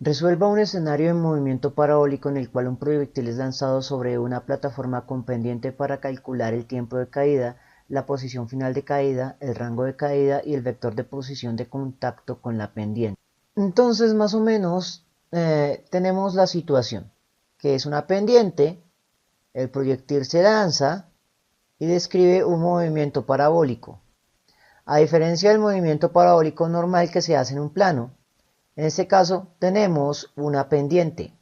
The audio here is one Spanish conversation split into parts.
Resuelva un escenario en movimiento parabólico en el cual un proyectil es lanzado sobre una plataforma con pendiente para calcular el tiempo de caída, la posición final de caída, el rango de caída y el vector de posición de contacto con la pendiente. Entonces, más o menos, tenemos la situación, que es una pendiente, el proyectil se lanza y describe un movimiento parabólico. A diferencia del movimiento parabólico normal que se hace en un plano, en este caso tenemos una pendiente.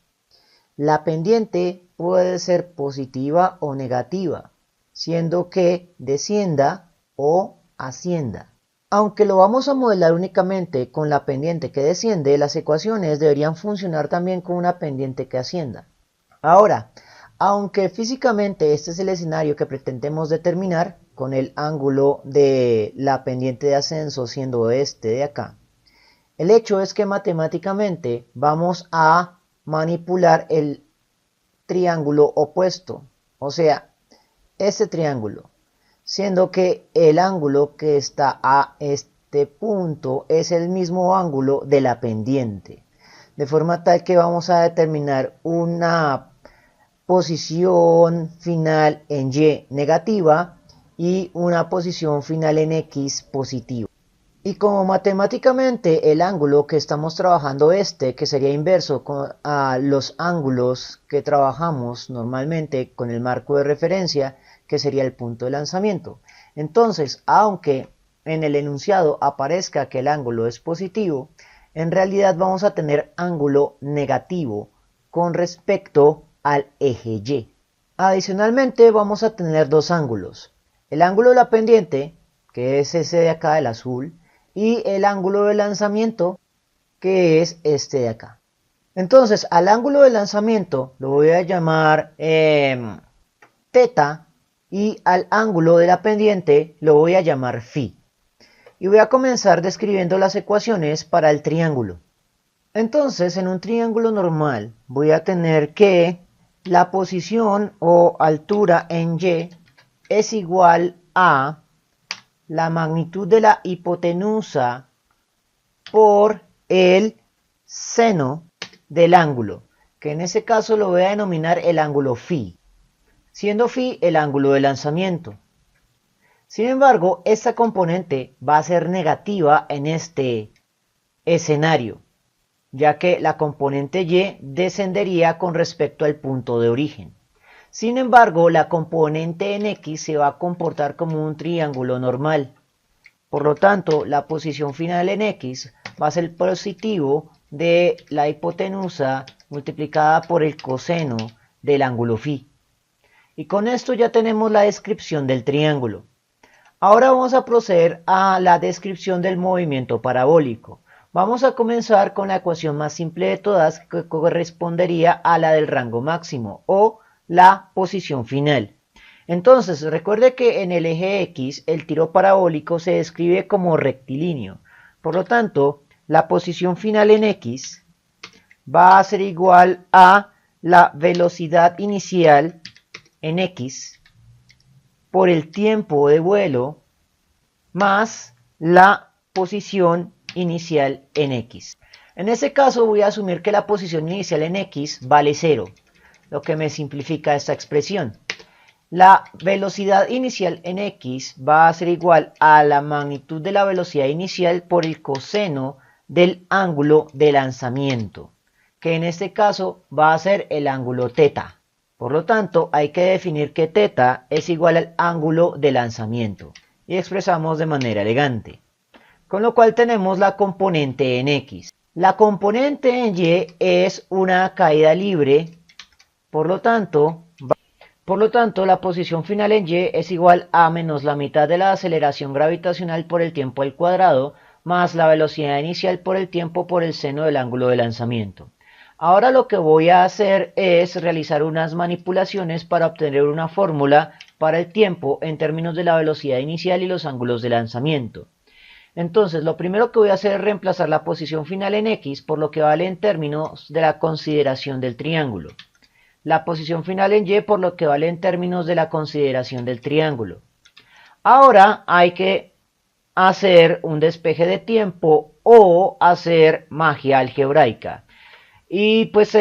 La pendiente puede ser positiva o negativa, siendo que descienda o ascienda. Aunque lo vamos a modelar únicamente con la pendiente que desciende, las ecuaciones deberían funcionar también con una pendiente que ascienda. Ahora, aunque físicamente este es el escenario que pretendemos determinar, con el ángulo de la pendiente de ascenso siendo este de acá, el hecho es que matemáticamente vamos a manipular el triángulo opuesto, o sea, este triángulo, siendo que el ángulo que está a este punto es el mismo ángulo de la pendiente, de forma tal que vamos a determinar una posición final en Y negativa y una posición final en X positiva. Y como matemáticamente el ángulo que estamos trabajando que sería inverso a los ángulos que trabajamos normalmente con el marco de referencia, que sería el punto de lanzamiento. Entonces, aunque en el enunciado aparezca que el ángulo es positivo, en realidad vamos a tener ángulo negativo con respecto al eje Y. Adicionalmente vamos a tener dos ángulos. El ángulo de la pendiente, que es ese de acá, el azul, y el ángulo de lanzamiento, que es este de acá. Entonces, al ángulo de lanzamiento lo voy a llamar teta, y al ángulo de la pendiente lo voy a llamar phi. Y voy a comenzar describiendo las ecuaciones para el triángulo. Entonces, en un triángulo normal voy a tener que la posición o altura en Y es igual a la magnitud de la hipotenusa por el seno del ángulo, que en ese caso lo voy a denominar el ángulo phi, siendo phi el ángulo de lanzamiento. Sin embargo, esta componente va a ser negativa en este escenario, ya que la componente Y descendería con respecto al punto de origen. Sin embargo, la componente en X se va a comportar como un triángulo normal. Por lo tanto, la posición final en X va a ser positivo de la hipotenusa multiplicada por el coseno del ángulo phi. Y con esto ya tenemos la descripción del triángulo. Ahora vamos a proceder a la descripción del movimiento parabólico. Vamos a comenzar con la ecuación más simple de todas, que correspondería a la del rango máximo o la posición final. Entonces, recuerde que en el eje X el tiro parabólico se describe como rectilíneo. Por lo tanto, la posición final en X va a ser igual a la velocidad inicial en X por el tiempo de vuelo más la posición inicial en X. En este caso voy a asumir que la posición inicial en X vale 0, lo que me simplifica esta expresión. La velocidad inicial en X va a ser igual a la magnitud de la velocidad inicial por el coseno del ángulo de lanzamiento, que en este caso va a ser el ángulo teta. Por lo tanto, hay que definir que teta es igual al ángulo de lanzamiento y expresamos de manera elegante. Con lo cual tenemos la componente en X. La componente en Y es una caída libre, por lo tanto, la posición final en Y es igual a menos la mitad de la aceleración gravitacional por el tiempo al cuadrado, más la velocidad inicial por el tiempo por el seno del ángulo de lanzamiento. Ahora lo que voy a hacer es realizar unas manipulaciones para obtener una fórmula para el tiempo en términos de la velocidad inicial y los ángulos de lanzamiento. Entonces, lo primero que voy a hacer es reemplazar la posición final en X por lo que vale en términos de la consideración del triángulo. La posición final en Y por lo que vale en términos de la consideración del triángulo. Ahora hay que hacer un despeje de tiempo o hacer magia algebraica. Y pues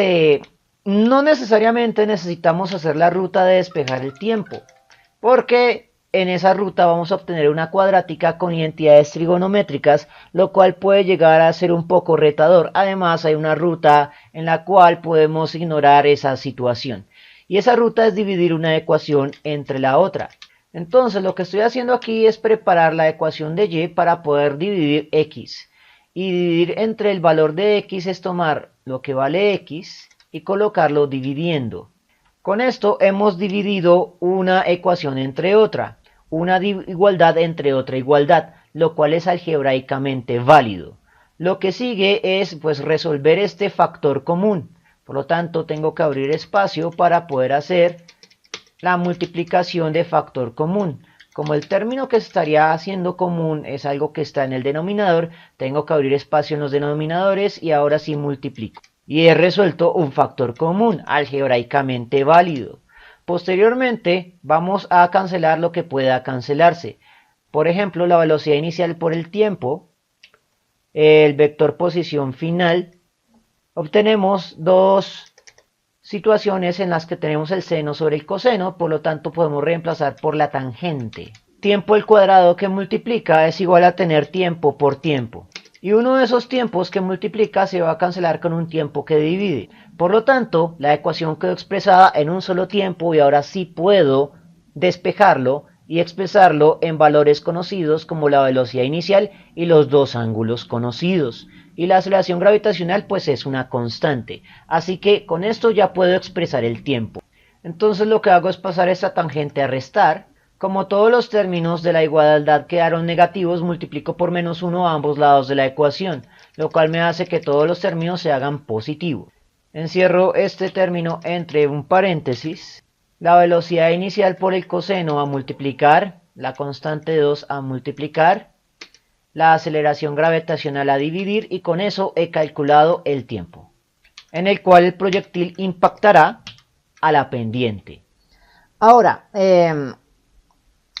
no necesariamente necesitamos hacer la ruta de despejar el tiempo, porque en esa ruta vamos a obtener una cuadrática con identidades trigonométricas, lo cual puede llegar a ser un poco retador. Además, hay una ruta en la cual podemos ignorar esa situación. Y esa ruta es dividir una ecuación entre la otra. Entonces, lo que estoy haciendo aquí es preparar la ecuación de y para poder dividir x. Y dividir entre el valor de x es tomar lo que vale x y colocarlo dividiendo. Con esto hemos dividido una ecuación entre otra, una igualdad entre otra igualdad, lo cual es algebraicamente válido. Lo que sigue es pues resolver este factor común. Por lo tanto, tengo que abrir espacio para poder hacer la multiplicación de factor común. Como el término que estaría haciendo común es algo que está en el denominador, tengo que abrir espacio en los denominadores y ahora sí multiplico. Y he resuelto un factor común, algebraicamente válido. Posteriormente vamos a cancelar lo que pueda cancelarse. Por ejemplo, la velocidad inicial por el tiempo, el vector posición final. Obtenemos dos situaciones en las que tenemos el seno sobre el coseno, por lo tanto podemos reemplazar por la tangente. Tiempo al cuadrado que multiplica es igual a tener tiempo por tiempo. Y uno de esos tiempos que multiplica se va a cancelar con un tiempo que divide. Por lo tanto, la ecuación quedó expresada en un solo tiempo y ahora sí puedo despejarlo y expresarlo en valores conocidos como la velocidad inicial y los dos ángulos conocidos. Y la aceleración gravitacional pues es una constante. Así que con esto ya puedo expresar el tiempo. Entonces lo que hago es pasar esta tangente a restar. Como todos los términos de la igualdad quedaron negativos, multiplico por menos 1 a ambos lados de la ecuación, lo cual me hace que todos los términos se hagan positivos. Encierro este término entre un paréntesis. La velocidad inicial por el coseno a multiplicar, la constante 2 a multiplicar, la aceleración gravitacional a dividir y con eso he calculado el tiempo, en el cual el proyectil impactará a la pendiente. Ahora,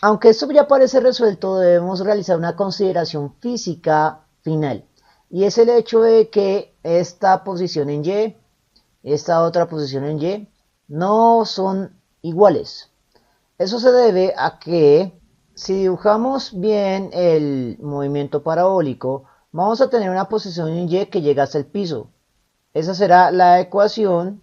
aunque esto ya parece resuelto, debemos realizar una consideración física final. Y es el hecho de que esta posición en Y, esta otra posición en Y, no son iguales. Eso se debe a que si dibujamos bien el movimiento parabólico, vamos a tener una posición en Y que llega hasta el piso. Esa será la ecuación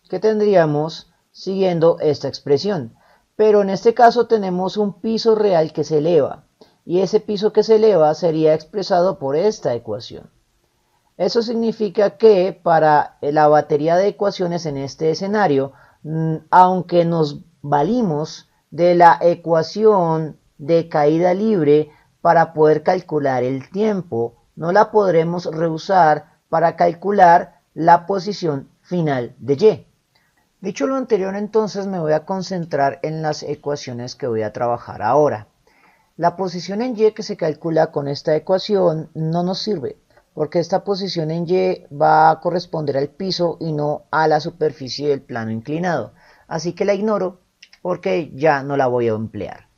que tendríamos siguiendo esta expresión. Pero en este caso tenemos un piso real que se eleva, y ese piso que se eleva sería expresado por esta ecuación. Eso significa que para la batería de ecuaciones en este escenario, aunque nos valimos de la ecuación de caída libre para poder calcular el tiempo, no la podremos reusar para calcular la posición final de Y. Dicho lo anterior, entonces me voy a concentrar en las ecuaciones que voy a trabajar ahora. La posición en Y que se calcula con esta ecuación no nos sirve, porque esta posición en Y va a corresponder al piso y no a la superficie del plano inclinado. Así que la ignoro porque ya no la voy a emplear.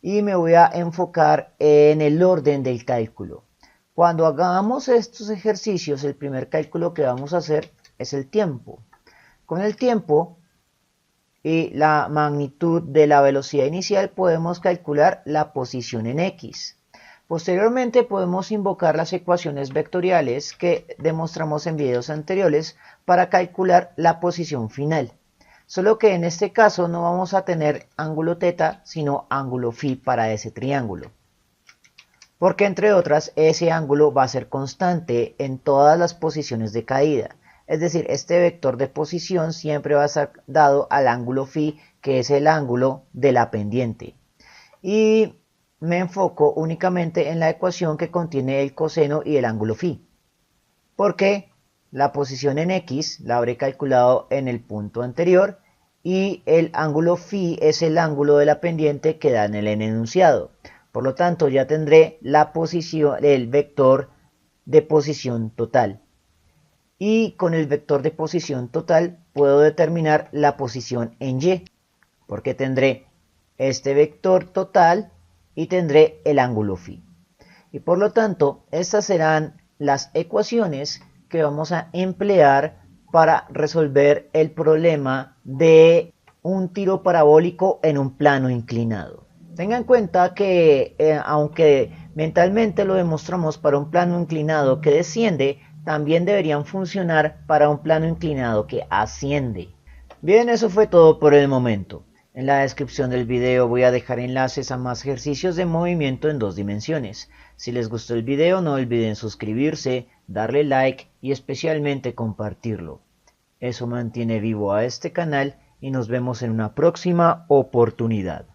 Y me voy a enfocar en el orden del cálculo. Cuando hagamos estos ejercicios, el primer cálculo que vamos a hacer es el tiempo. Con el tiempo y la magnitud de la velocidad inicial podemos calcular la posición en X. Posteriormente podemos invocar las ecuaciones vectoriales que demostramos en videos anteriores para calcular la posición final. Solo que en este caso no vamos a tener ángulo θ, sino ángulo φ para ese triángulo. Porque entre otras, ese ángulo va a ser constante en todas las posiciones de caída. Es decir, este vector de posición siempre va a estar dado al ángulo φ, que es el ángulo de la pendiente. Y me enfoco únicamente en la ecuación que contiene el coseno y el ángulo φ. Porque la posición en X la habré calculado en el punto anterior y el ángulo φ es el ángulo de la pendiente que da en el enunciado. Por lo tanto, ya tendré la posición, el vector de posición total. Y con el vector de posición total puedo determinar la posición en Y, porque tendré este vector total y tendré el ángulo φ. Y por lo tanto, estas serán las ecuaciones que vamos a emplear para resolver el problema de un tiro parabólico en un plano inclinado. Tenga en cuenta que aunque mentalmente lo demostramos para un plano inclinado que desciende, también deberían funcionar para un plano inclinado que asciende. Bien, eso fue todo por el momento. En la descripción del video voy a dejar enlaces a más ejercicios de movimiento en 2 dimensiones. Si les gustó el video no olviden suscribirse, darle like y especialmente compartirlo. Eso mantiene vivo a este canal y nos vemos en una próxima oportunidad.